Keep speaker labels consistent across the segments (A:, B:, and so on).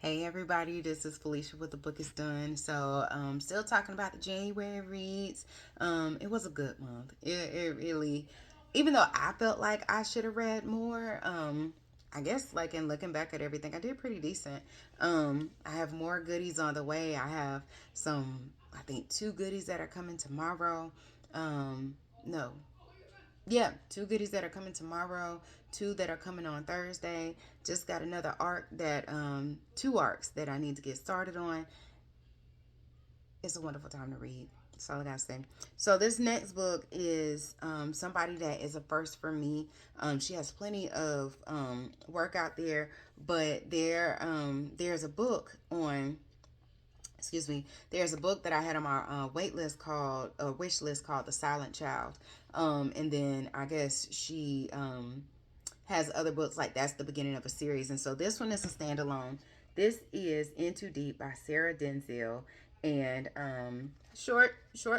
A: Hey everybody, this is Felicia with The Book is Done. So, still talking about the January reads. It was a good month. It really, even though I felt like I should have read more, I guess like in looking back at everything, I did pretty decent. I have more goodies on the way. I have I think two goodies that are coming tomorrow. No, yeah, two goodies that are coming tomorrow, two that are coming on Thursday. Just got another arc that two arcs that I need to get started on. It's a wonderful time to read. That's all I gotta say. So this next book is somebody that is a first for me. She has plenty of work out there, but there's a book on, excuse me, there's a book that I had on my wait list called, wish list called The Silent Child. And then I guess she has other books like that's the beginning of a series. And so this one is a standalone. This is Into Deep by Sarah Denzil. And short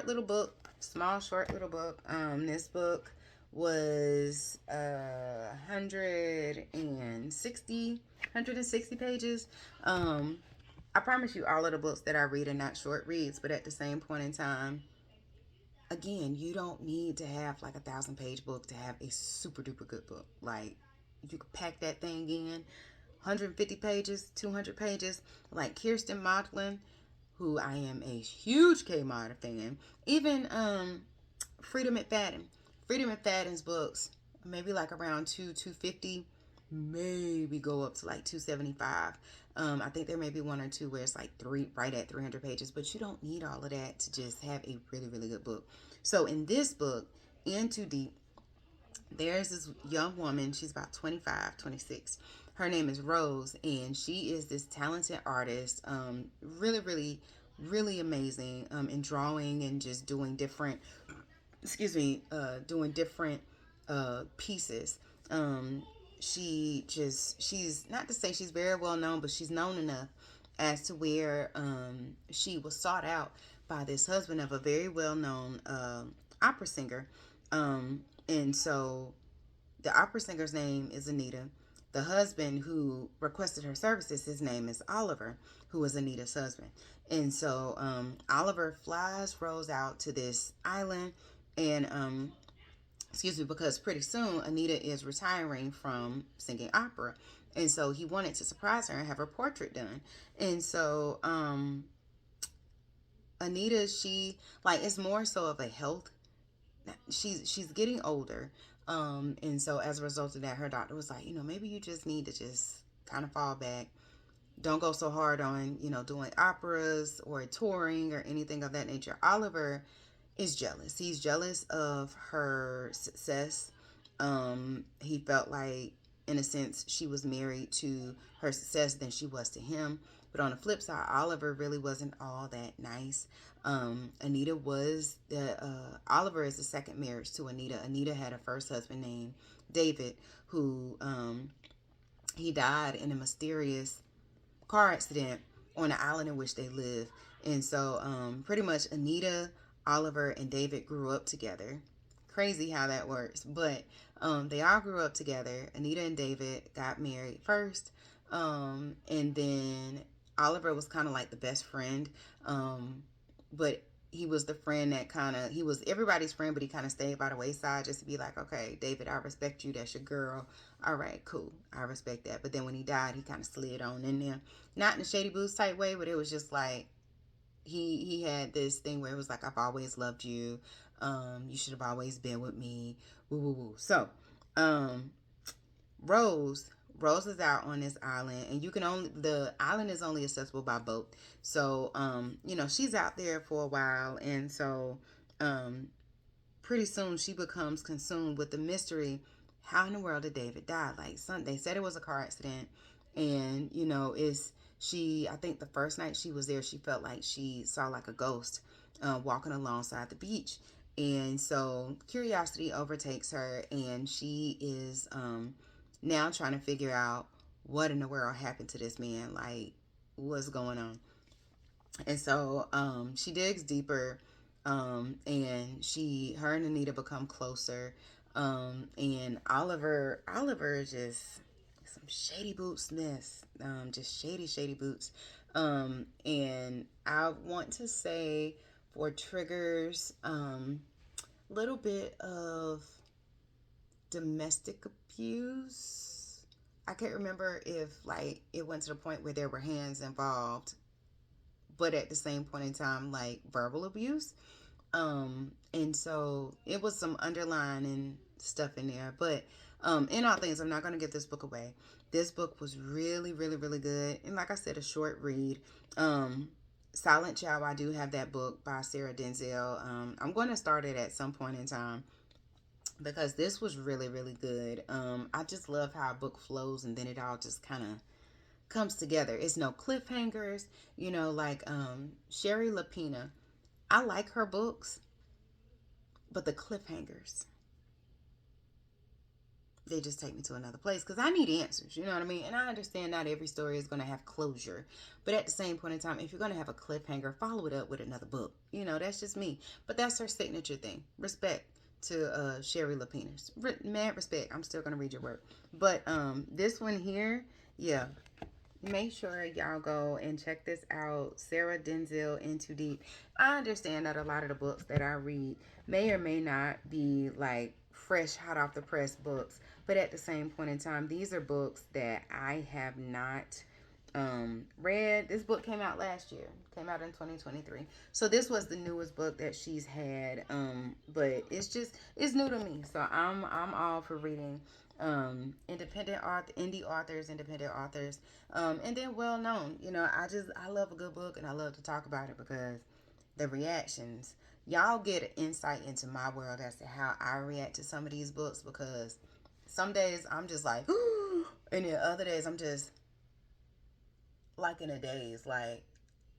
A: little book, small, short little book. This book was 160 pages. I promise you, all of the books that I read are not short reads, but at the same point in time, again, you don't need to have like 1,000 page book to have a super duper good book. Like, you could pack that thing in 150 pages, 200 pages, like Kirsten Modlin, who I am a huge K Mod fan. Even Freedom McFadden. Freedom McFadden's books, maybe like around 250, maybe go up to like 275. I think there may be one or two where it's like right at 300 pages, but you don't need all of that to just have a really, really good book. So in this book, In Too Deep, there's this young woman. She's about 25, 26. Her name is Rose, and she is this talented artist. Really, really, really amazing in drawing and just doing different, doing different pieces. Um, she's not to say she's very well known, but she's known enough as to where she was sought out by this husband of a very well known opera singer. And so the opera singer's name is Anita. The husband who requested her services, his name is Oliver, who is Anita's husband. And so Oliver flies Rose out to this island, and excuse me, because pretty soon Anita is retiring from singing opera. And so he wanted to surprise her and have her portrait done. And so Anita, she like, it's more so of a health. She's getting older, and so as a result of that, her doctor was like, maybe you just need to just kind of fall back. Don't go so hard on doing operas or touring or anything of that nature. Oliver is jealous. He's jealous of her success. He felt like, in a sense, she was married to her success than she was to him. But on the flip side, Oliver really wasn't all that nice. Anita was the Oliver is the second marriage to Anita. Anita had a first husband named David, who he died in a mysterious car accident on the island in which they live. And so pretty much Anita, Oliver, and David grew up together. Crazy how that works. But they all grew up together. Anita and David got married first. And then Oliver was kind of like the best friend. But he was the friend that he was everybody's friend, but he kind of stayed by the wayside just to be like, okay, David, I respect you. That's your girl. All right, cool. I respect that. But then when he died, he kind of slid on in there. Not in a Shady Boots type way, but it was just like, he had this thing where it was like, I've always loved you. You should have always been with me. Woo, woo, woo. So, Rose Rose is out on this island, and the island is only accessible by boat. So she's out there for a while, and so um pretty soon she becomes consumed with the mystery. How in the world did David die? Like, they said it was a car accident, and it's she. I think the first night she was there, she felt like she saw like a ghost walking alongside the beach, and so curiosity overtakes her, and she is now trying to figure out what in the world happened to this man. Like, what's going on? And so she digs deeper, and her and Anita become closer. And Oliver is just some shady bootsness, just shady boots. And I want to say for triggers, little bit of domestic abuse. I can't remember if like it went to the point where there were hands involved, but at the same point in time, like verbal abuse. And so it was some underlining stuff in there. But in all things, I'm not going to give this book away. This book was really good. And like I said, a short read. Silent Child, I do have that book by Sarah Denzil. I'm going to start it at some point in time because this was really good. I just love how a book flows and then it all just kind of comes together. It's no cliffhangers, like Sherry Lapina. I like her books, but the cliffhangers, they just take me to another place because I need answers, you know what I mean? And I understand not every story is going to have closure, but at the same point in time, if you're going to have a cliffhanger, follow it up with another book. That's just me. But that's her signature thing. Respect to Sherry Lapina's. Mad respect. I'm still going to read your work. But this one here, yeah, make sure y'all go and check this out. Sarah Denzil, In Too Deep. I understand that a lot of the books that I read may or may not be like fresh, hot off the press books, but at the same point in time, these are books that I have not read. This book came out last year, came out in 2023. So this was the newest book that she's had. But it's new to me. So I'm all for reading indie authors, independent authors, and then well known. I love a good book and I love to talk about it because the reactions, y'all get an insight into my world as to how I react to some of these books because some days I'm just like, ooh, and then other days I'm just like in a daze, like,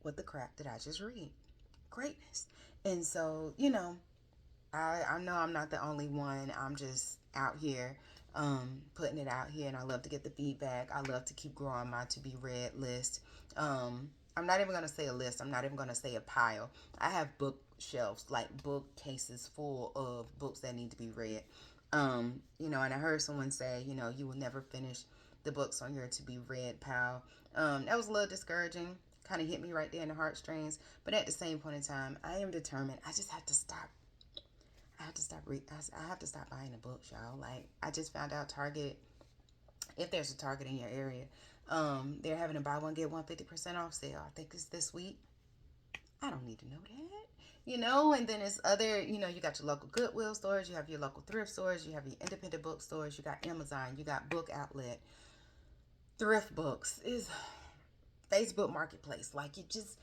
A: what the crap did I just read? Greatness. And so, I know I'm not the only one. I'm just out here putting it out here, and I love to get the feedback. I love to keep growing my to be read list. I'm not even going to say a list. I'm not even going to say a pile. I have bookshelves, like bookcases full of books that need to be read. And I heard someone say, you will never finish the books on your to be read pile. That was a little discouraging. Kind of hit me right there in the heartstrings. But at the same point in time, I am determined. I just have to stop. I have to stop buying the books, y'all. Like, I just found out Target, if there's a Target in your area, they're having a buy one get one 50% off sale. I think it's this week. I don't need to know that. And then it's other, you got your local Goodwill stores, you have your local thrift stores, you have your independent bookstores, you got Amazon, you got Book Outlet, Thrift Books, is Facebook Marketplace. Like, it's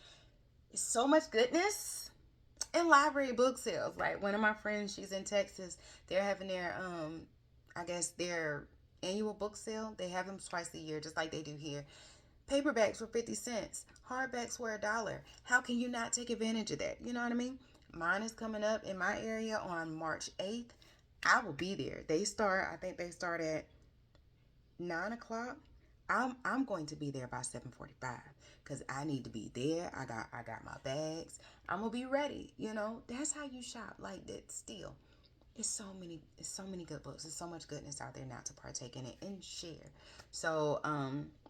A: so much goodness. And library book sales. Like, one of my friends, she's in Texas, they're having their I guess their annual book sale. They have them twice a year, just like they do here. Paperbacks were 50 cents. Hardbacks were $1. How can you not take advantage of that? You know what I mean? Mine is coming up in my area on March 8th. I will be there. I think they start at 9 o'clock. I'm going to be there by 7:45 because I need to be there. I got my bags. I'm gonna be ready. That's how you shop like that. Still, it's so many good books. There's so much goodness out there not to partake in it and share. So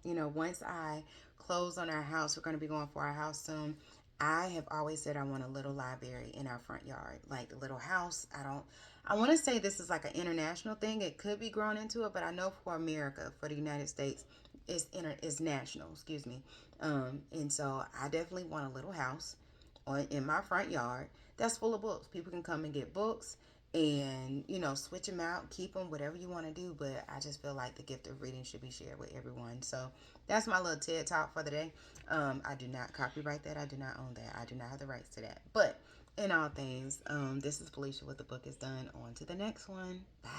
A: once I close on our house, we're gonna be going for our house soon. I have always said I want a little library in our front yard, like the little house. I want to say this is like an international thing. It could be grown into it, but I know for America, for the United States, it's national. Excuse me. And so I definitely want a little house in my front yard that's full of books. People can come and get books and switch them out, keep them, whatever you want to do. But I just feel like the gift of reading should be shared with everyone. So that's my little TED talk for the day. I do not copyright that. I do not own that. I do not have the rights to that. But in all things, this is Felicia with The Book Is Done. On to the next one. Bye.